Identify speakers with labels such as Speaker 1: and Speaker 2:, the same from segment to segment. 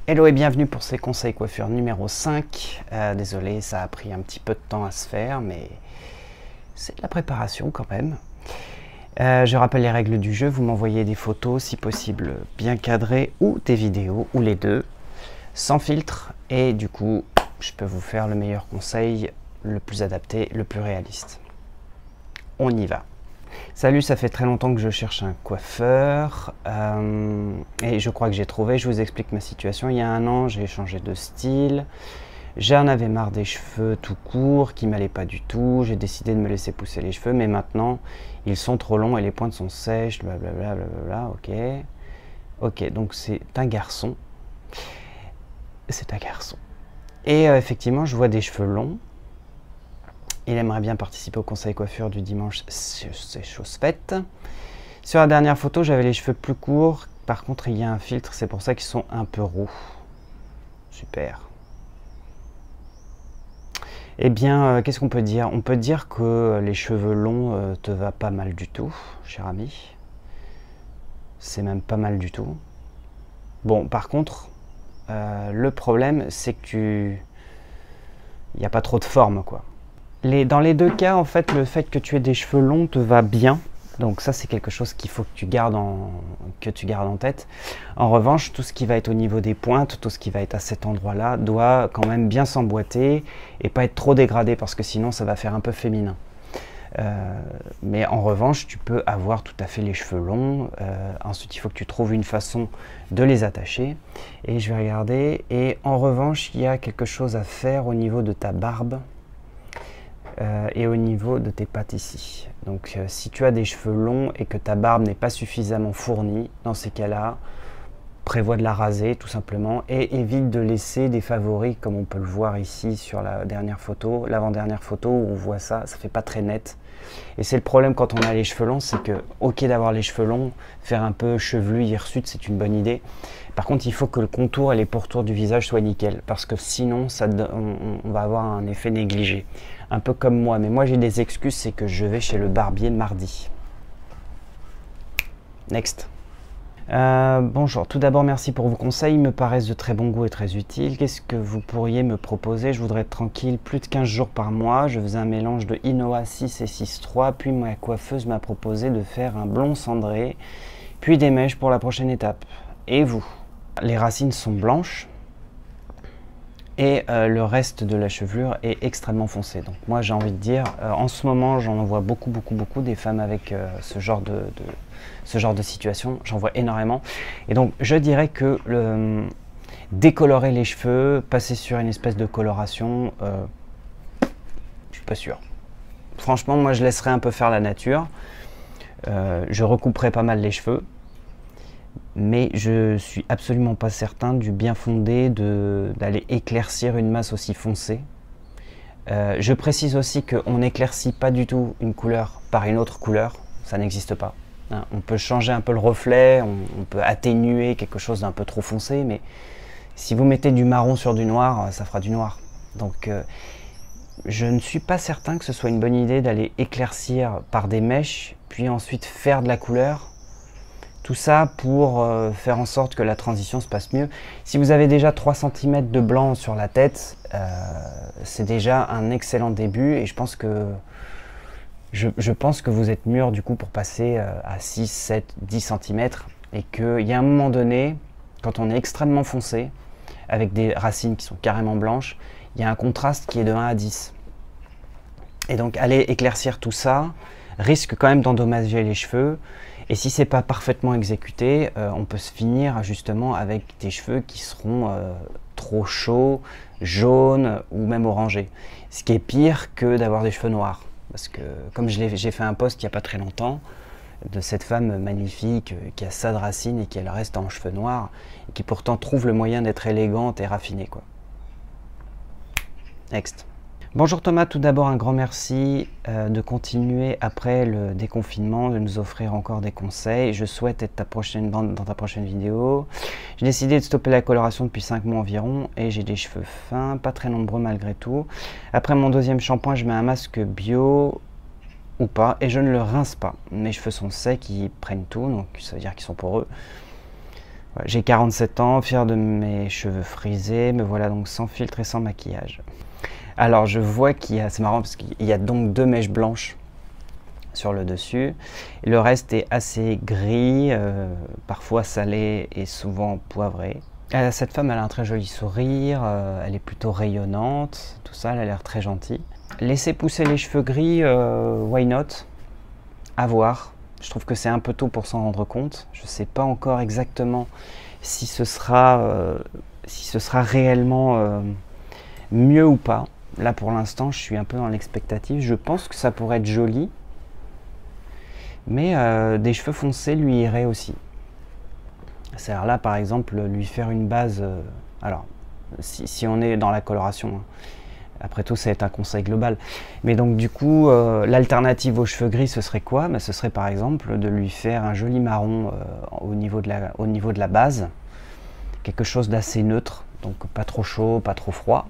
Speaker 1: Hello et bienvenue pour ces conseils coiffure numéro 5. Désolé, ça a pris un petit peu de temps à se faire, mais c'est de la préparation quand même. Je rappelle les règles du jeu, vous m'envoyez des photos, si possible bien cadrées, ou des vidéos, ou les deux, sans filtre, et du coup, je peux vous faire le meilleur conseil, le plus adapté, le plus réaliste. On y va. Salut, ça fait très longtemps que je cherche un coiffeur et je crois que j'ai trouvé. Je vous explique ma situation. Il y a un an, j'ai changé de style. J'en avais marre des cheveux tout courts qui m'allaient pas du tout. J'ai décidé de me laisser pousser les cheveux, mais maintenant ils sont trop longs et les pointes sont sèches. Blablabla, blablabla. Ok, donc c'est un garçon. C'est un garçon. Et effectivement, je vois des cheveux longs. Il aimerait bien participer au conseil coiffure du dimanche, c'est chose faite. Sur la dernière photo, j'avais les cheveux plus courts. Par contre, il y a un filtre, c'est pour ça qu'ils sont un peu roux. Super. Eh bien, qu'est-ce qu'on peut dire? On peut dire que les cheveux longs te va pas mal du tout, cher ami. C'est même pas mal du tout. Bon, par contre, le problème, c'est que il n'y a pas trop de forme, quoi. Dans les deux cas, en fait, le fait que tu aies des cheveux longs te va bien. Donc ça, c'est quelque chose qu'il faut que tu gardes en tête. En revanche, tout ce qui va être au niveau des pointes, tout ce qui va être à cet endroit-là, doit quand même bien s'emboîter et pas être trop dégradé parce que sinon, ça va faire un peu féminin. Mais en revanche, tu peux avoir tout à fait les cheveux longs. Ensuite, il faut que tu trouves une façon de les attacher. Et je vais regarder. Et en revanche, il y a quelque chose à faire au niveau de ta barbe. Et au niveau de tes pattes ici. Donc si tu as des cheveux longs et que ta barbe n'est pas suffisamment fournie, dans ces cas-là, prévois de la raser tout simplement et évite de laisser des favoris comme on peut le voir ici sur la dernière photo, l'avant-dernière photo où on voit ça, ça fait pas très net. Et c'est le problème quand on a les cheveux longs, c'est que ok d'avoir les cheveux longs, faire un peu chevelu hirsute, c'est une bonne idée. Par contre, il faut que le contour et les pourtours du visage soient nickel parce que sinon on va avoir un effet négligé. Un peu comme moi, mais moi j'ai des excuses, c'est que je vais chez le barbier mardi. Next. Bonjour, tout d'abord merci pour vos conseils, ils me paraissent de très bon goût et très utiles. Qu'est-ce que vous pourriez me proposer? Je voudrais être tranquille plus de 15 jours par mois. Je faisais un mélange de Inoa 6 et 6.3, puis ma coiffeuse m'a proposé de faire un blond cendré, puis des mèches pour la prochaine étape. Et vous? Les racines sont blanches. Et le reste de la chevelure est extrêmement foncé. Donc moi j'ai envie de dire, en ce moment j'en vois beaucoup des femmes avec ce genre de situation, j'en vois énormément. Et donc je dirais que décolorer les cheveux, passer sur une espèce de coloration, je suis pas sûr. Franchement moi je laisserais un peu faire la nature, je recouperais pas mal les cheveux. Mais je suis absolument pas certain du bien fondé d'aller éclaircir une masse aussi foncée. Je précise aussi qu'on n'éclaircit pas du tout une couleur par une autre couleur, ça n'existe pas. Hein, on peut changer un peu le reflet, on peut atténuer quelque chose d'un peu trop foncé, mais si vous mettez du marron sur du noir, ça fera du noir. Donc je ne suis pas certain que ce soit une bonne idée d'aller éclaircir par des mèches, puis ensuite faire de la couleur. Tout ça pour faire en sorte que la transition se passe mieux. Si vous avez déjà 3 cm de blanc sur la tête, c'est déjà un excellent début et je pense que vous êtes mûr du coup pour passer à 6, 7, 10 cm et qu'il y a un moment donné, quand on est extrêmement foncé, avec des racines qui sont carrément blanches, il y a un contraste qui est de 1 à 10. Et donc aller éclaircir tout ça risque quand même d'endommager les cheveux. Et si c'est pas parfaitement exécuté, on peut se finir justement avec des cheveux qui seront trop chauds, jaunes ou même orangés. Ce qui est pire que d'avoir des cheveux noirs. Parce que comme j'ai fait un post il n'y a pas très longtemps de cette femme magnifique qui a ça de racines et qui elle reste en cheveux noirs et qui pourtant trouve le moyen d'être élégante et raffinée, quoi. Next. Bonjour Thomas, tout d'abord un grand merci de continuer après le déconfinement, de nous offrir encore des conseils. Je souhaite être dans ta prochaine vidéo. J'ai décidé de stopper la coloration depuis 5 mois environ et j'ai des cheveux fins, pas très nombreux malgré tout. Après mon deuxième shampoing, je mets un masque bio ou pas et je ne le rince pas. Mes cheveux sont secs, ils prennent tout, donc ça veut dire qu'ils sont poreux. Voilà, j'ai 47 ans, fier de mes cheveux frisés, me voilà donc sans filtre et sans maquillage. Alors je vois qu'il y a, c'est marrant parce qu'il y a donc 2 mèches blanches sur le dessus. Et le reste est assez gris, parfois salé et souvent poivré. Cette femme, elle a un très joli sourire, elle est plutôt rayonnante, tout ça, elle a l'air très gentille. Laisser pousser les cheveux gris, why not? À voir. Je trouve que c'est un peu tôt pour s'en rendre compte. Je ne sais pas encore exactement si ce sera réellement mieux ou pas. Là, pour l'instant, je suis un peu dans l'expectative. Je pense que ça pourrait être joli, mais des cheveux foncés lui iraient aussi. C'est-à-dire là, par exemple, lui faire une base... alors, si on est dans la coloration, hein. Après tout, c'est un conseil global. Mais donc, du coup, l'alternative aux cheveux gris, ce serait quoi? Ce serait par exemple de lui faire un joli marron au niveau de la base. Quelque chose d'assez neutre, donc pas trop chaud, pas trop froid.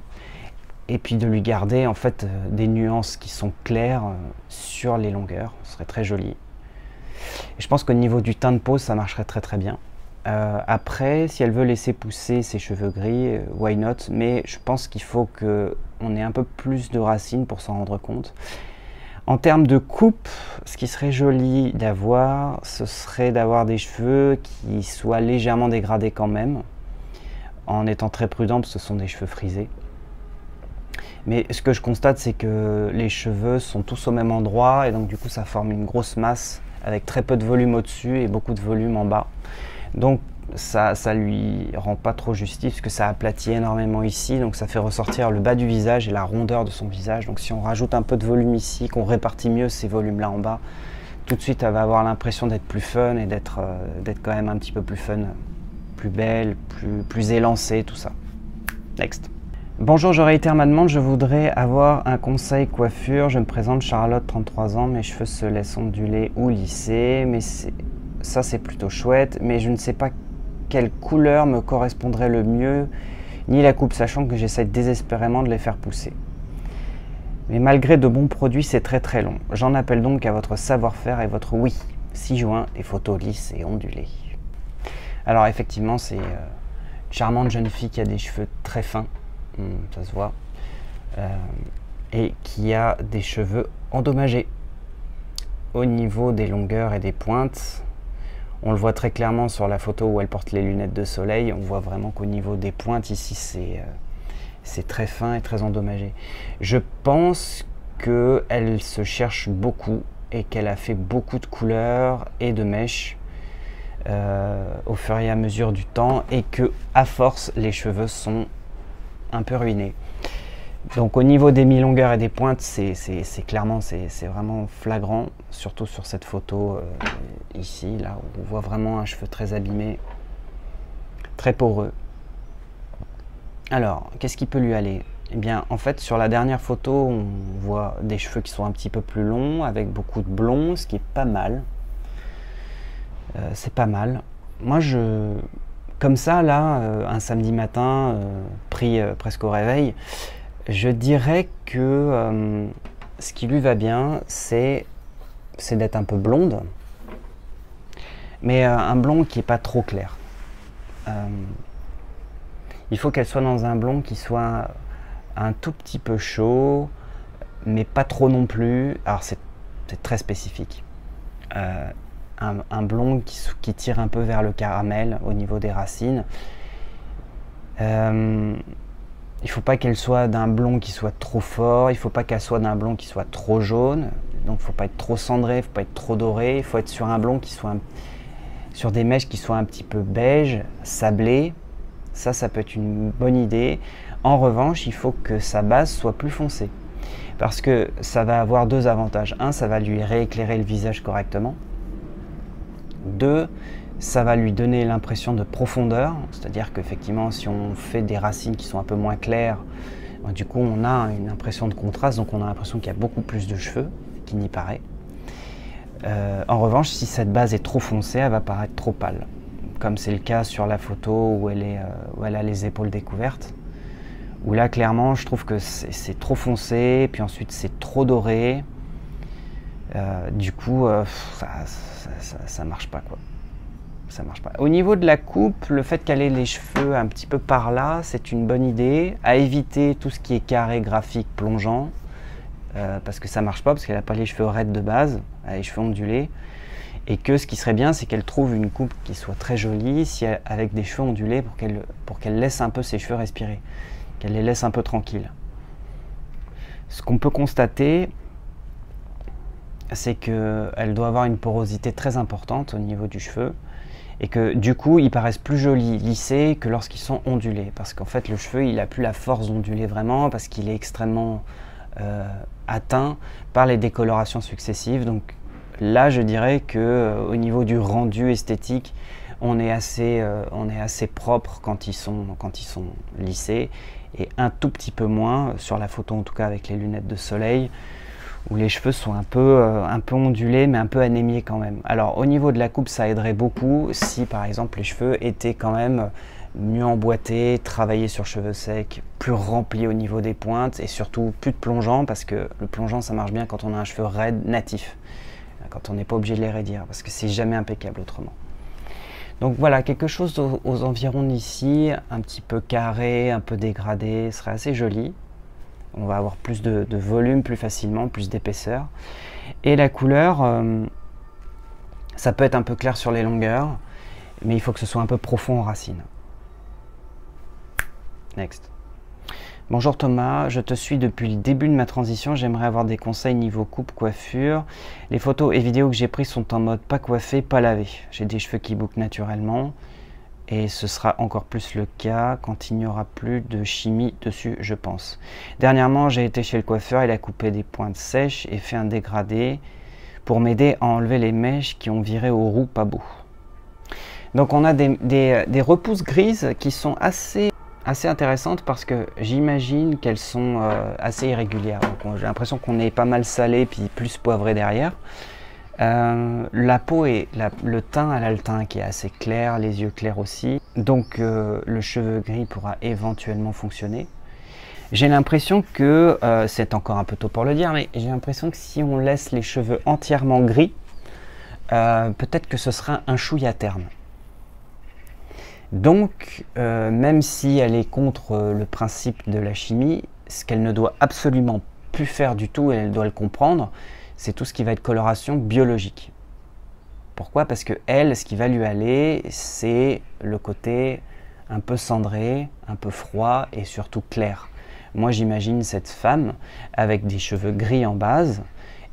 Speaker 1: Et puis de lui garder en fait des nuances qui sont claires sur les longueurs. Ce serait très joli. Et je pense qu'au niveau du teint de peau, ça marcherait très très bien. Après, si elle veut laisser pousser ses cheveux gris, why not? Mais je pense qu'il faut qu'on ait un peu plus de racines pour s'en rendre compte. En termes de coupe, ce qui serait joli d'avoir, ce serait d'avoir des cheveux qui soient légèrement dégradés quand même, en étant très prudent, parce que ce sont des cheveux frisés. Mais ce que je constate, c'est que les cheveux sont tous au même endroit, et donc du coup ça forme une grosse masse avec très peu de volume au-dessus et beaucoup de volume en bas. Donc ça lui rend pas trop justice parce que ça aplatit énormément ici, donc ça fait ressortir le bas du visage et la rondeur de son visage. Donc si on rajoute un peu de volume ici, qu'on répartit mieux ces volumes là en bas, tout de suite elle va avoir l'impression d'être plus fun et d'être quand même un petit peu plus fun, plus belle, plus élancée, tout ça. Next. Bonjour, je réitère ma demande, je voudrais avoir un conseil coiffure. Je me présente Charlotte, 33 ans, mes cheveux se laissent onduler ou lisser, mais ça c'est plutôt chouette, mais je ne sais pas quelle couleur me correspondrait le mieux, ni la coupe, sachant que j'essaie désespérément de les faire pousser. Mais malgré de bons produits, c'est très très long. J'en appelle donc à votre savoir-faire et votre oui. 6 juin et photos lisses et ondulées. Alors effectivement, c'est une charmante jeune fille qui a des cheveux très fins, ça se voit, et qui a des cheveux endommagés. Au niveau des longueurs et des pointes, on le voit très clairement sur la photo où elle porte les lunettes de soleil. On voit vraiment qu'au niveau des pointes, ici, c'est très fin et très endommagé. Je pense qu'elle se cherche beaucoup et qu'elle a fait beaucoup de couleurs et de mèches au fur et à mesure du temps, et que à force, les cheveux sont un peu ruinés. Donc au niveau des mi-longueurs et des pointes, c'est clairement, c'est vraiment flagrant, surtout sur cette photo ici, là, où on voit vraiment un cheveu très abîmé, très poreux. Alors, qu'est-ce qui peut lui aller? Eh bien, en fait, sur la dernière photo, on voit des cheveux qui sont un petit peu plus longs, avec beaucoup de blond, ce qui est pas mal. C'est pas mal. Moi, comme ça, là, un samedi matin, pris presque au réveil, je dirais que ce qui lui va bien, c'est d'être un peu blonde, mais un blond qui n'est pas trop clair. Il faut qu'elle soit dans un blond qui soit un tout petit peu chaud, mais pas trop non plus. Alors c'est très spécifique. Un blond qui tire un peu vers le caramel au niveau des racines. Il ne faut pas qu'elle soit d'un blond qui soit trop fort, il ne faut pas qu'elle soit d'un blond qui soit trop jaune, donc il ne faut pas être trop cendré, il ne faut pas être trop doré, il faut être sur un blond qui soit sur des mèches qui soient un petit peu beige, sablé. Ça peut être une bonne idée. En revanche, il faut que sa base soit plus foncée, parce que ça va avoir 2 avantages. Un, ça va lui rééclairer le visage correctement. 2, ça va lui donner l'impression de profondeur, c'est-à-dire qu'effectivement, si on fait des racines qui sont un peu moins claires, du coup, on a une impression de contraste, donc on a l'impression qu'il y a beaucoup plus de cheveux qu'il n'y paraît. En revanche, si cette base est trop foncée, elle va paraître trop pâle, comme c'est le cas sur la photo où elle a les épaules découvertes, où là, clairement, je trouve que c'est trop foncé, puis ensuite c'est trop doré. Du coup, ça marche pas, quoi. ça marche pas. Au niveau de la coupe, le fait qu'elle ait les cheveux un petit peu par là, c'est une bonne idée. À éviter tout ce qui est carré, graphique, plongeant, parce que ça marche pas, parce qu'elle n'a pas les cheveux raides de base, elle a les cheveux ondulés. Et que ce qui serait bien, c'est qu'elle trouve une coupe qui soit très jolie, avec des cheveux ondulés, pour qu'elle laisse un peu ses cheveux respirer, qu'elle les laisse un peu tranquilles. Ce qu'on peut constater, c'est qu'elle doit avoir une porosité très importante au niveau du cheveu, et que du coup, ils paraissent plus jolis, lissés, que lorsqu'ils sont ondulés. Parce qu'en fait, le cheveu, il n'a plus la force d'onduler vraiment, parce qu'il est extrêmement atteint par les décolorations successives. Donc là, je dirais que au niveau du rendu esthétique, on est assez propre quand ils sont lissés, et un tout petit peu moins sur la photo, en tout cas avec les lunettes de soleil, où les cheveux sont un peu ondulés, mais un peu anémiés quand même. Alors au niveau de la coupe, ça aiderait beaucoup si par exemple les cheveux étaient quand même mieux emboîtés, travaillés sur cheveux secs, plus remplis au niveau des pointes, et surtout plus de plongeant, parce que le plongeant ça marche bien quand on a un cheveu raide natif, quand on n'est pas obligé de les raidir, parce que c'est jamais impeccable autrement. Donc voilà, quelque chose aux environs d'ici, un petit peu carré, un peu dégradé, serait assez joli. On va avoir plus de volume plus facilement, plus d'épaisseur. Et la couleur, ça peut être un peu clair sur les longueurs, mais il faut que ce soit un peu profond en racine. Next. Bonjour Thomas, je te suis depuis le début de ma transition, j'aimerais avoir des conseils niveau coupe, coiffure. Les photos et vidéos que j'ai prises sont en mode pas coiffé, pas lavé. J'ai des cheveux qui bouclent naturellement et ce sera encore plus le cas quand il n'y aura plus de chimie dessus, je pense. Dernièrement, j'ai été chez le coiffeur, il a coupé des pointes sèches et fait un dégradé pour m'aider à enlever les mèches qui ont viré au roux pas beau. Donc on a des repousses grises qui sont assez intéressantes parce que j'imagine qu'elles sont assez irrégulières. Donc j'ai l'impression qu'on est pas mal salé puis plus poivré derrière. La peau et le teint, elle a le teint qui est assez clair, les yeux clairs aussi. Donc le cheveu gris pourra éventuellement fonctionner. J'ai l'impression que, c'est encore un peu tôt pour le dire, mais j'ai l'impression que si on laisse les cheveux entièrement gris, peut-être que ce sera un chouïa terne. Donc, même si elle est contre le principe de la chimie, ce qu'elle ne doit absolument plus faire du tout, et elle doit le comprendre, c'est tout ce qui va être coloration biologique. Pourquoi? Parce que elle, ce qui va lui aller, c'est le côté un peu cendré, un peu froid et surtout clair. Moi, j'imagine cette femme avec des cheveux gris en base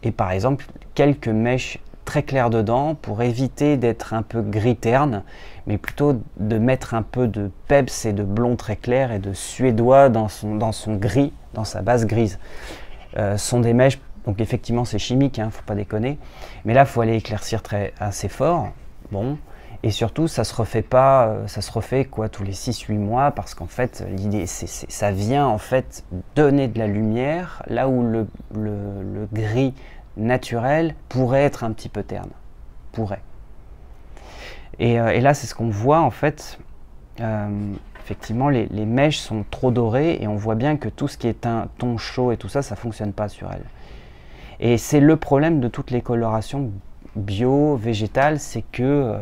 Speaker 1: et par exemple quelques mèches très claires dedans pour éviter d'être un peu gris terne, mais plutôt de mettre un peu de peps et de blond très clair et de suédois dans son gris, dans sa base grise. Sont des mèches, donc effectivement c'est chimique, hein, faut pas déconner, mais là il faut aller éclaircir assez fort. Bon. Et surtout, ça se refait pas, ça se refait quoi tous les 6-8 mois, parce qu'en fait, l'idée, ça vient en fait donner de la lumière là où le gris naturel pourrait être un petit peu terne, pourrait. Et là, c'est ce qu'on voit en fait. Effectivement, les mèches sont trop dorées et on voit bien que tout ce qui est un ton chaud et tout ça, ça fonctionne pas sur elle. Et c'est le problème de toutes les colorations bio, végétal, c'est que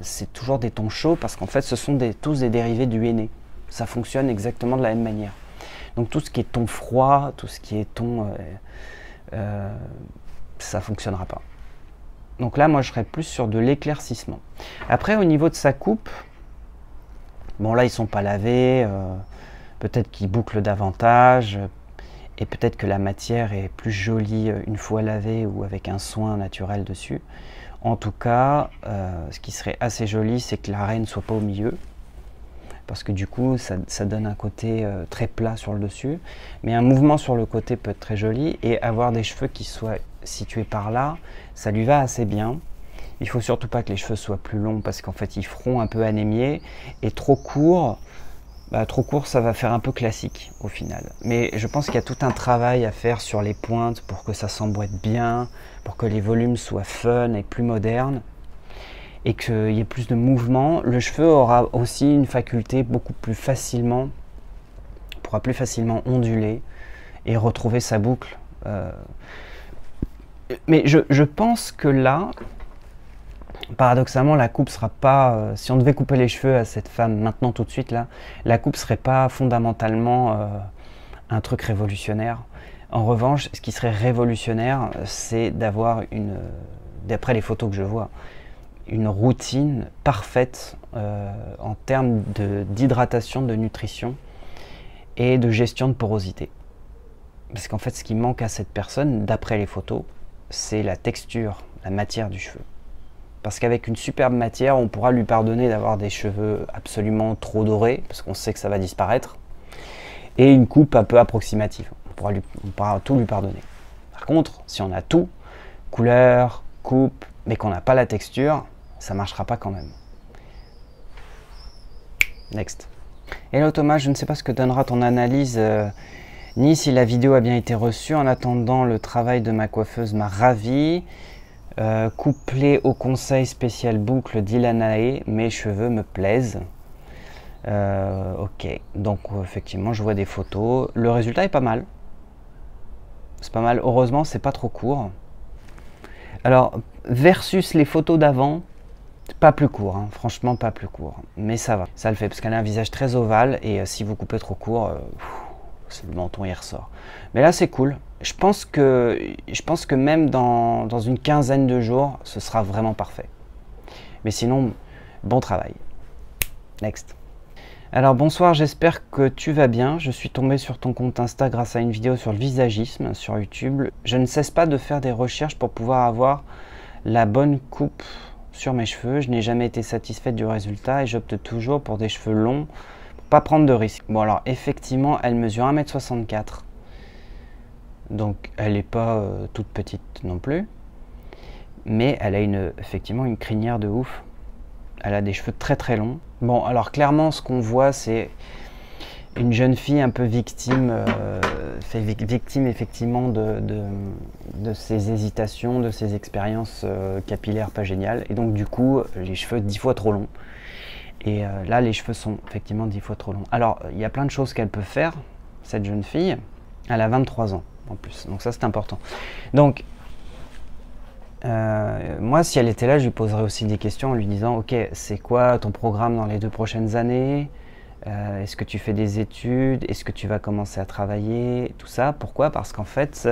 Speaker 1: c'est toujours des tons chauds parce qu'en fait ce sont tous des dérivés du henné. Ça fonctionne exactement de la même manière. Donc tout ce qui est ton froid, tout ce qui est ton... ça fonctionnera pas. Donc là moi je serais plus sur de l'éclaircissement. Après au niveau de sa coupe, bon là ils sont pas lavés, peut-être qu'ils bouclent davantage, et peut-être que la matière est plus jolie une fois lavée ou avec un soin naturel dessus. En tout cas, ce qui serait assez joli, c'est que la raie ne soit pas au milieu, parce que du coup, ça donne un côté très plat sur le dessus. Mais un mouvement sur le côté peut être très joli, et avoir des cheveux qui soient situés par là, ça lui va assez bien. Il faut surtout pas que les cheveux soient plus longs, parce qu'en fait, ils feront un peu anémiés, et trop court, ça va faire un peu classique au final. Mais je pense qu'il y a tout un travail à faire sur les pointes pour que ça s'emboîte bien, pour que les volumes soient fun et plus modernes, et qu'il y ait plus de mouvement. Le cheveu aura aussi une faculté pourra plus facilement onduler et retrouver sa boucle. Mais je pense que là, paradoxalement, la coupe sera pas... si on devait couper les cheveux à cette femme maintenant tout de suite, là, la coupe serait pas fondamentalement un truc révolutionnaire. En revanche, ce qui serait révolutionnaire, c'est d'avoir une... d'après les photos que je vois, une routine parfaite en termes d'hydratation, de nutrition et de gestion de porosité. Parce qu'en fait, ce qui manque à cette personne, d'après les photos, c'est la texture, la matière du cheveu. Parce qu'avec une superbe matière, on pourra lui pardonner d'avoir des cheveux absolument trop dorés, parce qu'on sait que ça va disparaître, et une coupe un peu approximative. On pourra tout lui pardonner. Par contre, si on a tout, couleur, coupe, mais qu'on n'a pas la texture, ça ne marchera pas quand même. Next. Hello Thomas, je ne sais pas ce que donnera ton analyse, ni si la vidéo a bien été reçue. En attendant, le travail de ma coiffeuse m'a ravi. Couplé au conseil spécial boucle d'Ilanae, mes cheveux me plaisent. Ok, donc effectivement, je vois des photos. Le résultat est pas mal. C'est pas mal. Heureusement, c'est pas trop court. Alors, versus les photos d'avant, pas plus court, hein. Franchement pas plus court, mais ça va, ça le fait, parce qu'elle a un visage très ovale, et si vous coupez trop court, le menton il ressort. Mais là c'est cool, je pense que même dans une quinzaine de jours, ce sera vraiment parfait. Mais sinon, bon travail. Next. Alors bonsoir, j'espère que tu vas bien. Je suis tombé sur ton compte Insta grâce à une vidéo sur le visagisme sur YouTube. Je ne cesse pas de faire des recherches pour pouvoir avoir la bonne coupe sur mes cheveux. Je n'ai jamais été satisfaite du résultat et j'opte toujours pour des cheveux longs pour pas prendre de risques. Bon alors effectivement, elle mesure 1m64. Donc elle n'est pas toute petite non plus. Mais elle a effectivement une crinière de ouf. Elle a des cheveux très très longs. Bon, alors clairement, ce qu'on voit, c'est une jeune fille un peu victime, victime effectivement de ses hésitations, de ses expériences capillaires pas géniales. Et donc du coup, les cheveux 10 fois trop longs. Et là, les cheveux sont effectivement 10 fois trop longs. Alors, il y a plein de choses qu'elle peut faire, cette jeune fille. Elle a 23 ans en plus, donc ça c'est important. Donc, moi, si elle était là, je lui poserais aussi des questions en lui disant « Ok, c'est quoi ton programme dans les 2 prochaines années ? Est-ce que tu fais des études? Est-ce que tu vas commencer à travailler ?» Tout ça. Pourquoi? Parce qu'en fait,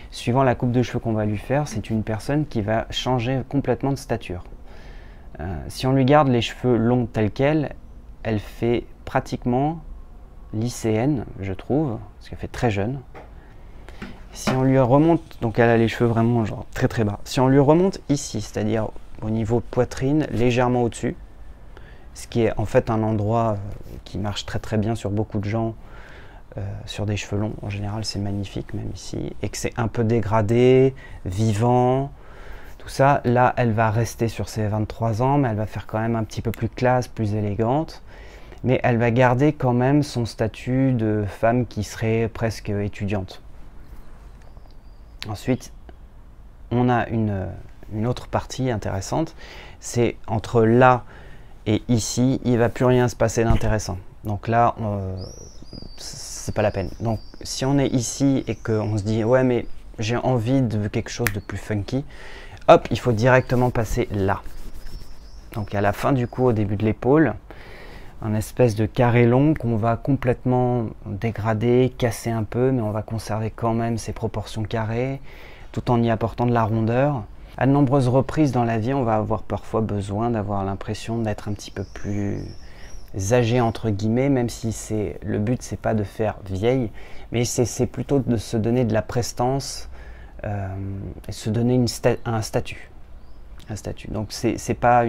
Speaker 1: suivant la coupe de cheveux qu'on va lui faire, c'est une personne qui va changer complètement de stature. Si on lui garde les cheveux longs tels quels, elle fait pratiquement lycéenne, je trouve, parce qu'elle fait très jeune. Si on lui remonte, donc elle a les cheveux vraiment genre très très bas. Si on lui remonte ici, c'est-à-dire au niveau poitrine, légèrement au-dessus, ce qui est en fait un endroit qui marche très très bien sur beaucoup de gens, sur des cheveux longs, en général c'est magnifique même ici, et que c'est un peu dégradé, vivant, tout ça, là elle va rester sur ses 23 ans, mais elle va faire quand même un petit peu plus classe, plus élégante, mais elle va garder quand même son statut de femme qui serait presque étudiante. Ensuite, on a une autre partie intéressante, c'est entre là et ici, il ne va plus rien se passer d'intéressant. Donc là, c'est pas la peine. Donc si on est ici et qu'on se dit « Ouais, mais j'ai envie de quelque chose de plus funky », hop, il faut directement passer là. Donc à la fin du cou, au début de l'épaule, un espèce de carré long qu'on va complètement dégrader, casser un peu, mais on va conserver quand même ses proportions carrées, tout en y apportant de la rondeur. À de nombreuses reprises dans la vie, on va avoir parfois besoin d'avoir l'impression d'être un petit peu plus âgé entre guillemets, même si le but c'est pas de faire vieille, mais c'est plutôt de se donner de la prestance et se donner un statut. Donc c'est pas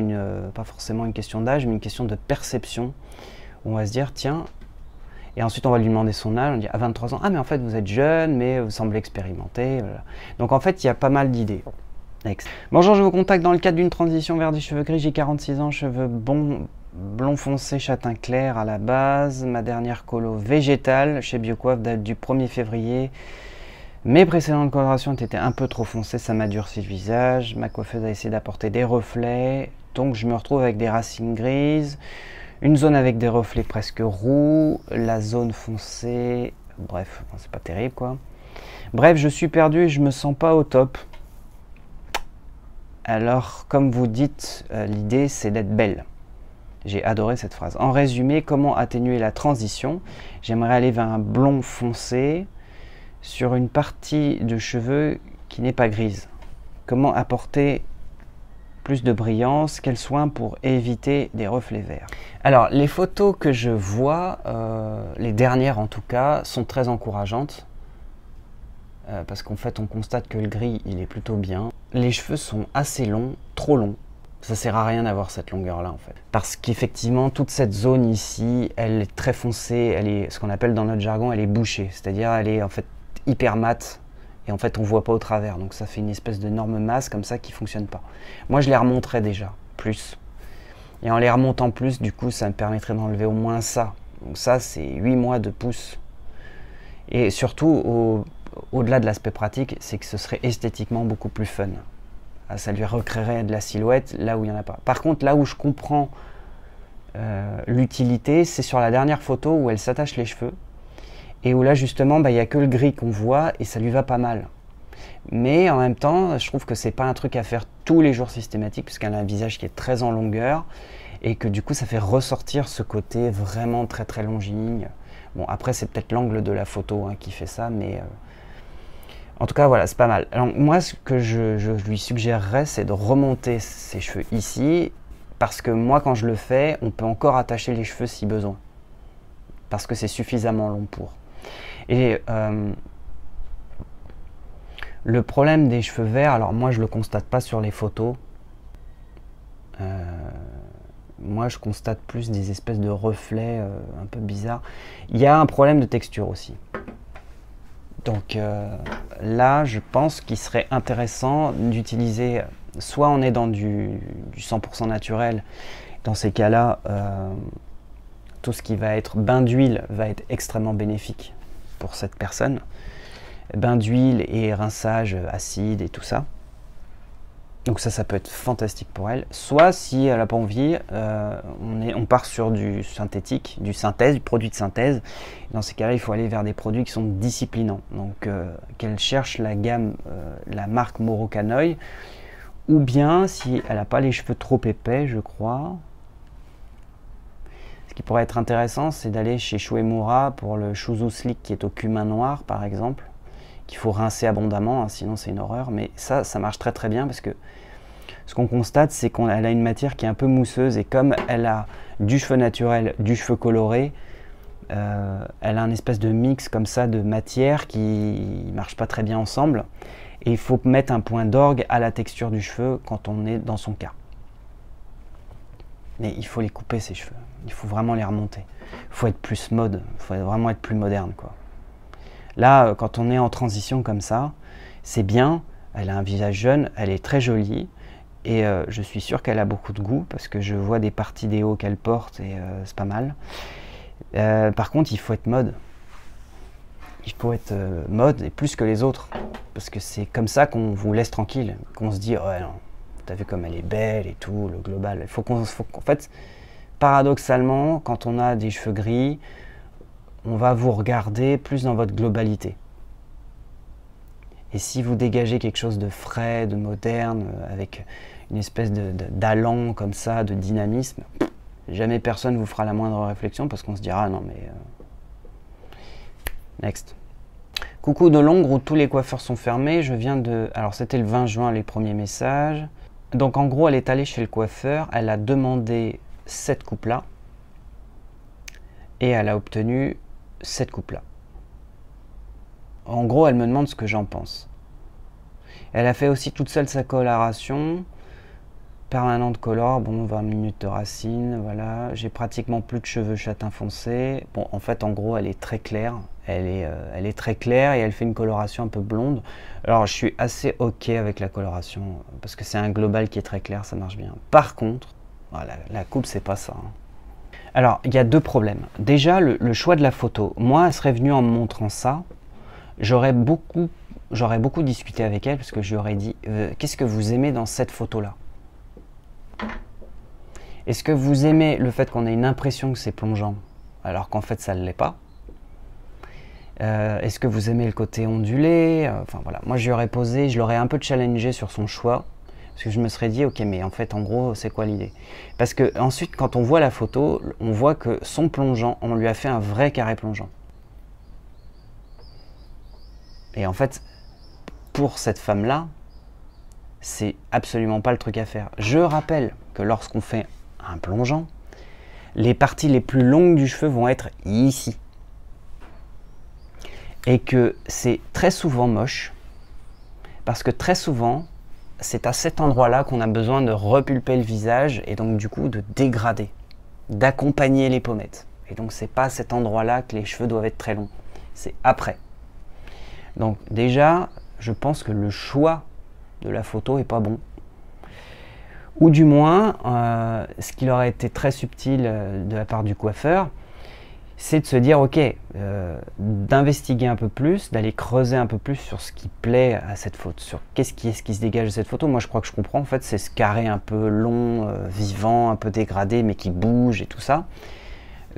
Speaker 1: forcément une question d'âge, mais une question de perception. On va se dire tiens, et ensuite on va lui demander son âge, on dit à 23 ans, ah mais en fait vous êtes jeune, mais vous semblez expérimenté. Voilà. Donc en fait il y a pas mal d'idées. Bonjour, je vous contacte dans le cadre d'une transition vers des cheveux gris, j'ai 46 ans, cheveux blond foncé, châtain clair à la base. Ma dernière colo végétale chez Biocoiffe date du 1er février. Mes précédentes colorations étaient un peu trop foncées, ça m'a durci le visage. Ma coiffeuse a essayé d'apporter des reflets, donc je me retrouve avec des racines grises, une zone avec des reflets presque roux, la zone foncée, bref, c'est pas terrible quoi. Bref, je suis perdu et je me sens pas au top. Alors, comme vous dites, l'idée c'est d'être belle. J'ai adoré cette phrase. En résumé, comment atténuer la transition? J'aimerais aller vers un blond foncé sur une partie de cheveux qui n'est pas grise. Comment apporter plus de brillance? Quels soins pour éviter des reflets verts? Alors, les photos que je vois, les dernières en tout cas, sont très encourageantes. Parce qu'en fait, on constate que le gris, il est plutôt bien. Les cheveux sont assez longs, trop longs. Ça sert à rien d'avoir cette longueur-là en fait. Parce qu'effectivement, toute cette zone ici, elle est très foncée, elle est ce qu'on appelle dans notre jargon, elle est bouchée. C'est-à-dire, elle est en fait hyper mate. Et en fait, on ne voit pas au travers. Donc ça fait une espèce d'énorme masse comme ça qui ne fonctionne pas. Moi, je les remonterais déjà, plus. Et en les remontant plus, du coup, ça me permettrait d'enlever au moins ça. Donc ça, c'est 8 mois de pouce. Et surtout, au-delà de l'aspect pratique, c'est que ce serait esthétiquement beaucoup plus fun. Ça lui recréerait de la silhouette là où il n'y en a pas. Par contre, là où je comprends l'utilité, c'est sur la dernière photo où elle s'attache les cheveux. Et où là, justement, il n'y a que le gris qu'on voit et ça lui va pas mal. Mais en même temps, je trouve que c'est pas un truc à faire tous les jours systématique, puisqu'elle a un visage qui est très en longueur et que du coup, ça fait ressortir ce côté vraiment très très longiligne. Bon, après, c'est peut-être l'angle de la photo qui fait ça, mais en tout cas, voilà, c'est pas mal. Alors, moi, ce que je lui suggérerais, c'est de remonter ses cheveux ici, parce que moi, quand je le fais, on peut encore attacher les cheveux si besoin, parce que c'est suffisamment long pour. Et le problème des cheveux verts, alors moi, je le constate pas sur les photos. Moi, je constate plus des espèces de reflets un peu bizarres. Il y a un problème de texture aussi. Donc là, je pense qu'il serait intéressant d'utiliser, soit on est dans du 100% naturel, dans ces cas-là, tout ce qui va être bain d'huile va être extrêmement bénéfique pour cette personne. Bain d'huile et rinçage acide et tout ça. Donc ça peut être fantastique pour elle. Soit si elle n'a pas envie, on part sur du synthétique, du produit de synthèse. Dans ces cas-là, il faut aller vers des produits qui sont disciplinants. Donc qu'elle cherche la gamme, la marque Morocanoil. Ou bien, si elle n'a pas les cheveux trop épais, je crois. Ce qui pourrait être intéressant, c'est d'aller chez Shuemura pour le Shuzu Slick qui est au cumin noir, par exemple. Qu'il faut rincer abondamment, sinon c'est une horreur. Mais ça marche très très bien parce que ce qu'on constate, c'est qu'elle a une matière qui est un peu mousseuse et comme elle a du cheveu naturel, du cheveu coloré, elle a un espèce de mix comme ça de matière qui ne marche pas très bien ensemble. Et il faut mettre un point d'orgue à la texture du cheveu quand on est dans son cas. Mais il faut les couper ces cheveux, il faut vraiment les remonter. Il faut être plus mode, il faut vraiment être plus moderne, quoi. Là, quand on est en transition comme ça, c'est bien, elle a un visage jeune, elle est très jolie, et je suis sûr qu'elle a beaucoup de goût, parce que je vois des parties des hauts qu'elle porte, et c'est pas mal. Par contre, il faut être mode. Il faut être mode, et plus que les autres, parce que c'est comme ça qu'on vous laisse tranquille, qu'on se dit, ouais, non, t'as vu comme elle est belle et tout, le global. Il faut qu'en fait, paradoxalement, quand on a des cheveux gris, on va vous regarder plus dans votre globalité. Et si vous dégagez quelque chose de frais, de moderne, avec une espèce d'allant comme ça, de dynamisme, jamais personne vous fera la moindre réflexion parce qu'on se dira, ah non mais... Next. Coucou de Londres où tous les coiffeurs sont fermés, je viens de... Alors c'était le 20 juin les premiers messages. Donc en gros elle est allée chez le coiffeur, elle a demandé cette coupe-là et elle a obtenu cette coupe-là. En gros, elle me demande ce que j'en pense. Elle a fait aussi toute seule sa coloration. Permanente color, bon, 20 minutes de racine, voilà. J'ai pratiquement plus de cheveux châtain foncé. Bon, en fait, en gros, elle est très claire. Elle est très claire et elle fait une coloration un peu blonde. Alors, je suis assez OK avec la coloration parce que c'est un global qui est très clair, ça marche bien. Par contre, voilà, la coupe, c'est pas ça. Alors, il y a deux problèmes. Déjà, le choix de la photo. Moi, elle serait venue en me montrant ça. J'aurais beaucoup discuté avec elle parce que je lui aurais dit qu'est-ce que vous aimez dans cette photo-là? Est-ce que vous aimez le fait qu'on ait une impression que c'est plongeant alors qu'en fait, ça ne l'est pas? Est-ce que vous aimez le côté ondulé? Enfin, voilà. Moi, je lui aurais posé, je l'aurais un peu challengé sur son choix. Parce que je me serais dit, ok, mais en fait, en gros, c'est quoi l'idée? Parce que ensuite, quand on voit la photo, on voit que son plongeant, on lui a fait un vrai carré plongeant. Et en fait, pour cette femme-là, c'est absolument pas le truc à faire. Je rappelle que lorsqu'on fait un plongeant, les parties les plus longues du cheveu vont être ici. Et que c'est très souvent moche, parce que très souvent, c'est à cet endroit-là qu'on a besoin de repulper le visage et donc du coup de dégrader, d'accompagner les pommettes. Et donc c'est pas à cet endroit-là que les cheveux doivent être très longs, c'est après. Donc déjà, je pense que le choix de la photo est pas bon. Ou du moins, ce qui aurait été très subtil de la part du coiffeur, c'est de se dire, ok, d'investiguer un peu plus, d'aller creuser un peu plus sur ce qui plaît à cette photo, sur qu'est-ce qui se dégage de cette photo. Moi, je crois que je comprends, en fait, c'est ce carré un peu long, vivant, un peu dégradé, mais qui bouge et tout ça,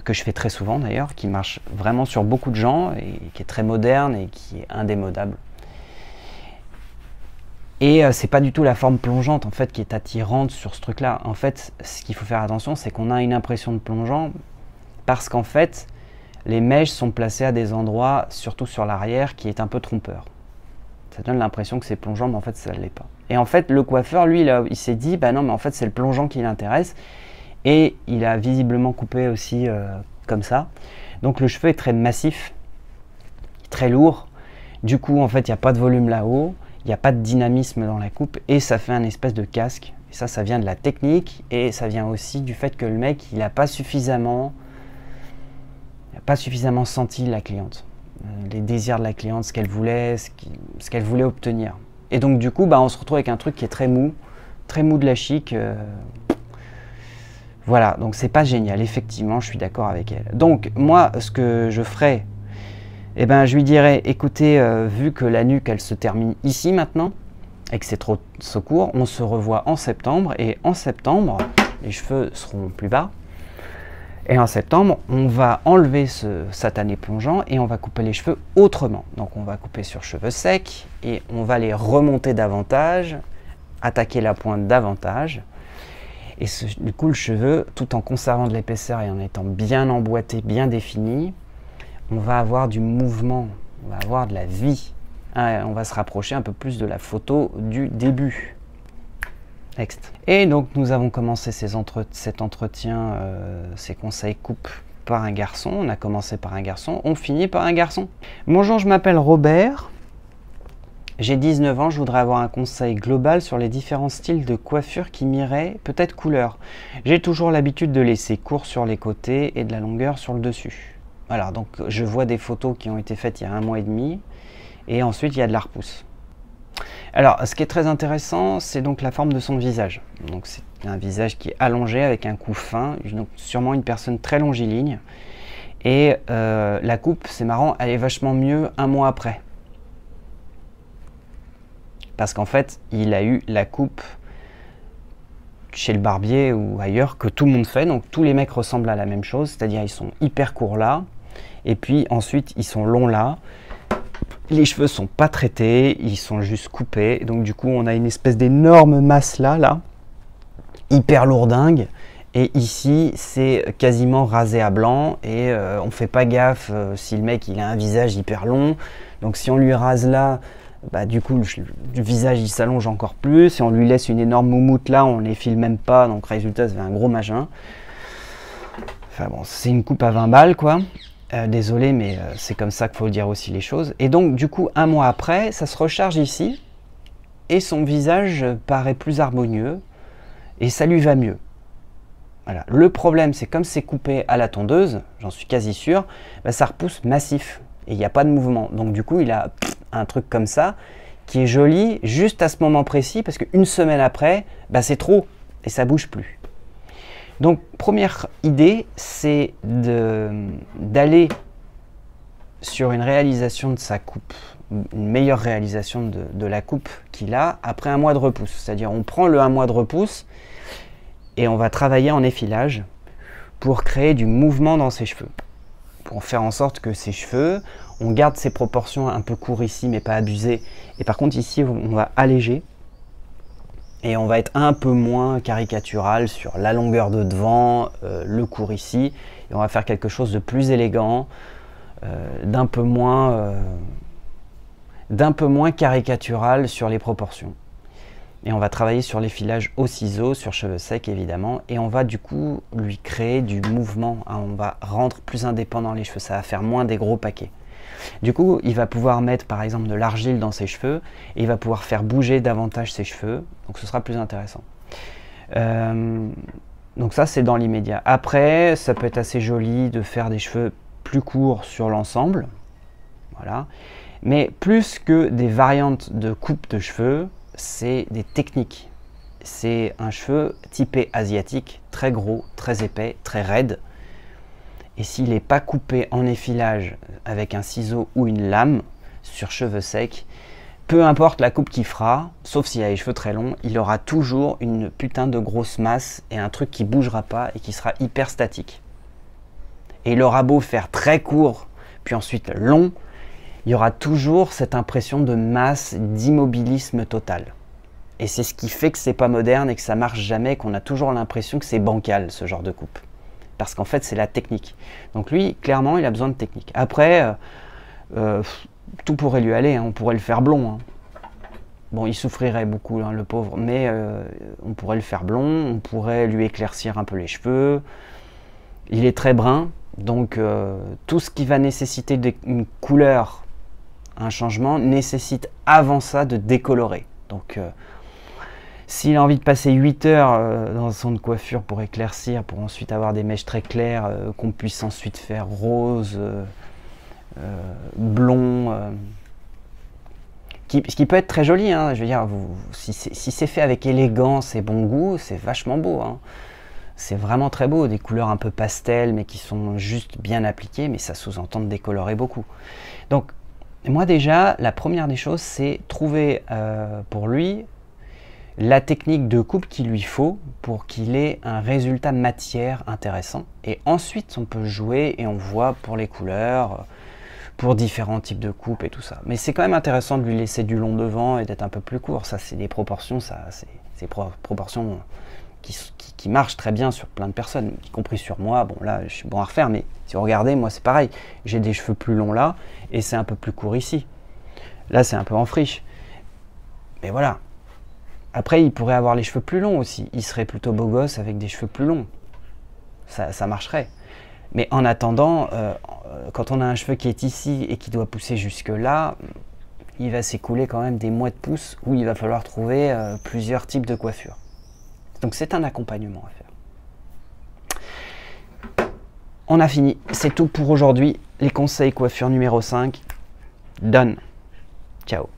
Speaker 1: que je fais très souvent d'ailleurs, qui marche vraiment sur beaucoup de gens, et qui est très moderne et qui est indémodable. Et c'est pas du tout la forme plongeante en fait qui est attirante sur ce truc-là. En fait, ce qu'il faut faire attention, c'est qu'on a une impression de plongeant parce qu'en fait, les mèches sont placées à des endroits, surtout sur l'arrière, qui est un peu trompeur. Ça donne l'impression que c'est plongeant, mais en fait, ça ne l'est pas. Et en fait, le coiffeur, lui, il s'est dit, bah non, mais en fait, c'est le plongeant qui l'intéresse. Et il a visiblement coupé aussi comme ça. Donc le cheveu est très massif, très lourd. Du coup, en fait, il n'y a pas de volume là-haut. Il n'y a pas de dynamisme dans la coupe et ça fait un espèce de casque. Et ça vient de la technique et ça vient aussi du fait que le mec, il n'a pas suffisamment senti la cliente. Les désirs de la cliente, ce qu'elle voulait, ce qu'elle voulait obtenir. Et donc du coup, bah, on se retrouve avec un truc qui est très mou de la chic. Voilà, donc c'est pas génial, effectivement, je suis d'accord avec elle. Donc moi, ce que je ferais, eh ben, je lui dirais, écoutez, vu que la nuque, elle se termine ici maintenant, et que c'est trop court, on se revoit en septembre, et en septembre, les cheveux seront plus bas, et en septembre, on va enlever ce satané plongeant, et on va couper les cheveux autrement. Donc on va couper sur cheveux secs, et on va les remonter davantage, attaquer la pointe davantage, et du coup, le cheveu, tout en conservant de l'épaisseur et en étant bien emboîté, bien défini, on va avoir du mouvement, on va avoir de la vie. On va se rapprocher un peu plus de la photo du début. Next. Et donc nous avons commencé cet entretien, ces conseils coupe par un garçon. On a commencé par un garçon, on finit par un garçon. Bonjour, je m'appelle Robert. J'ai 19 ans, je voudrais avoir un conseil global sur les différents styles de coiffure qui m'iraient, peut-être couleur. J'ai toujours l'habitude de laisser court sur les côtés et de la longueur sur le dessus. Voilà, donc je vois des photos qui ont été faites il y a 1 mois et demi, et ensuite il y a de la repousse. Alors, ce qui est très intéressant, c'est donc la forme de son visage. Donc c'est un visage qui est allongé avec un cou fin, donc sûrement une personne très longiligne. Et la coupe, c'est marrant, elle est vachement mieux 1 mois après. Parce qu'en fait, il a eu la coupe chez le barbier ou ailleurs que tout le monde fait, donc tous les mecs ressemblent à la même chose, c'est-à-dire ils sont hyper courts là, et puis ensuite ils sont longs là, les cheveux sont pas traités, ils sont juste coupés, donc du coup on a une espèce d'énorme masse là, hyper lourdingue, et ici c'est quasiment rasé à blanc, et on fait pas gaffe si le mec il a un visage hyper long, donc si on lui rase là, bah, du coup le visage il s'allonge encore plus, si on lui laisse une énorme moumoute là, on les file même pas, donc résultat ça fait un gros machin. Enfin bon, c'est une coupe à 20 balles quoi, désolé mais c'est comme ça qu'il faut dire aussi les choses. Et donc du coup 1 mois après, ça se recharge ici, et son visage paraît plus harmonieux, et ça lui va mieux. Voilà. Le problème c'est comme c'est coupé à la tondeuse, j'en suis quasi sûr, bah, ça repousse massif, et il n'y a pas de mouvement, donc du coup il a un truc comme ça, qui est joli juste à ce moment précis, parce qu'une semaine après, bah, c'est trop, et ça bouge plus. Donc première idée, c'est d'aller sur une réalisation de sa coupe, une meilleure réalisation de la coupe qu'il a après 1 mois de repousse. C'est-à-dire on prend le 1 mois de repousse, et on va travailler en effilage pour créer du mouvement dans ses cheveux, pour faire en sorte que ses cheveux, on garde ses proportions un peu courtes ici mais pas abusées, et par contre ici on va alléger, Et on va être un peu moins caricatural sur la longueur de devant, le court ici. Et on va faire quelque chose de plus élégant, d'un peu moins caricatural sur les proportions. Et on va travailler sur les filages au ciseau, sur cheveux secs évidemment. Et on va du coup lui créer du mouvement. Hein, on va rendre plus indépendant les cheveux. Ça va faire moins des gros paquets. Du coup, il va pouvoir mettre par exemple de l'argile dans ses cheveux et il va pouvoir faire bouger davantage ses cheveux. Donc ce sera plus intéressant. Donc ça, c'est dans l'immédiat. Après, ça peut être assez joli de faire des cheveux plus courts sur l'ensemble. Voilà. Mais plus que des variantes de coupe de cheveux, c'est des techniques. C'est un cheveu typé asiatique, très gros, très épais, très raide. Et s'il n'est pas coupé en effilage avec un ciseau ou une lame sur cheveux secs, peu importe la coupe qu'il fera, sauf s'il a les cheveux très longs, il aura toujours une putain de grosse masse et un truc qui ne bougera pas et qui sera hyper statique. Et il aura beau faire très court, puis ensuite long, il y aura toujours cette impression de masse, d'immobilisme total. Et c'est ce qui fait que c'est pas moderne et que ça marche jamais, qu'on a toujours l'impression que c'est bancal ce genre de coupe. Parce qu'en fait, c'est la technique. Donc lui, clairement, il a besoin de technique. Après, tout pourrait lui aller, hein. On pourrait le faire blond. Hein. Bon, il souffrirait beaucoup, hein, le pauvre, mais on pourrait le faire blond, on pourrait lui éclaircir un peu les cheveux. Il est très brun, donc tout ce qui va nécessiter une couleur, un changement, nécessite avant ça de décolorer. Donc s'il a envie de passer 8 heures dans son coiffure pour éclaircir, pour ensuite avoir des mèches très claires, qu'on puisse ensuite faire rose, blond, ce qui peut être très joli, hein, je veux dire, si c'est fait avec élégance et bon goût, c'est vachement beau. Hein. C'est vraiment très beau, des couleurs un peu pastel, mais qui sont juste bien appliquées, mais ça sous-entend de décolorer beaucoup. Donc, moi déjà, la première des choses, c'est trouver pour lui la technique de coupe qu'il lui faut pour qu'il ait un résultat matière intéressant. Et ensuite, on peut jouer et on voit pour les couleurs, pour différents types de coupes et tout ça. Mais c'est quand même intéressant de lui laisser du long devant et d'être un peu plus court. Ça, c'est des proportions, c'est proportions qui marchent très bien sur plein de personnes, y compris sur moi. Bon, là, je suis bon à refaire, mais si vous regardez, moi, c'est pareil. J'ai des cheveux plus longs là et c'est un peu plus court ici. Là, c'est un peu en friche. Mais voilà. Après, il pourrait avoir les cheveux plus longs aussi. Il serait plutôt beau gosse avec des cheveux plus longs. Ça marcherait. Mais en attendant, quand on a un cheveu qui est ici et qui doit pousser jusque là, il va s'écouler quand même des mois de pouce où il va falloir trouver plusieurs types de coiffures. Donc c'est un accompagnement à faire. On a fini. C'est tout pour aujourd'hui. Les conseils coiffure numéro 5. Done. Ciao.